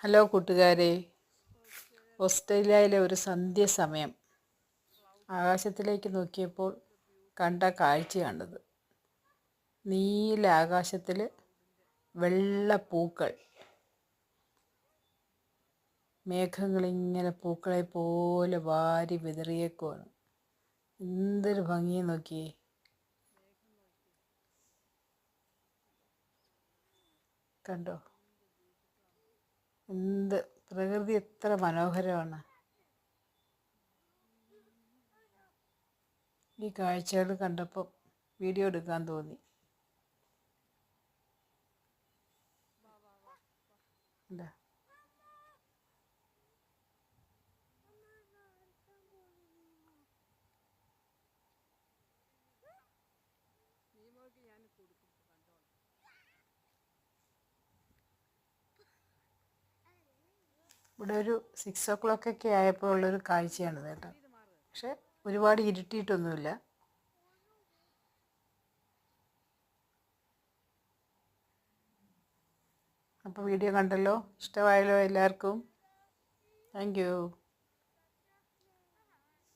Hello കൂട്ടുകാരെ, ഓസ്ട്രേലിയയിലെ ഒരു സന്ധ്യസമയം ആകാശത്തിലേക്ക് നോക്കിയപ്പോൾ കണ്ട കാഴ്ചയാണിത്. നീല ആകാശത്തിൽ വെള്ള പൂക്കൾ, മേഘങ്ങളിങ്ങനെ പൂക്കളെ പോലെ വാരി വിതറിയേക്കുവാണ്. എന്തൊരു ഭംഗിയെ നോക്കിയേ. കണ്ടോ, എന്ത് പ്രകൃതി എത്ര മനോഹരമാണ്. ഈ കാഴ്ചകൾ കണ്ടപ്പോൾ വീഡിയോ എടുക്കാൻ തോന്നി. ഇതാ, ഇവിടെ ഒരു 6 o'clock ആയപ്പോൾ ഉള്ളൊരു കാഴ്ചയാണിത് കേട്ടോ. പക്ഷെ ഒരുപാട് ഇരുട്ടിയിട്ടൊന്നുമില്ല. അപ്പോൾ വീഡിയോ കണ്ടല്ലോ, ഇഷ്ടമായല്ലോ എല്ലാവർക്കും. Thank you.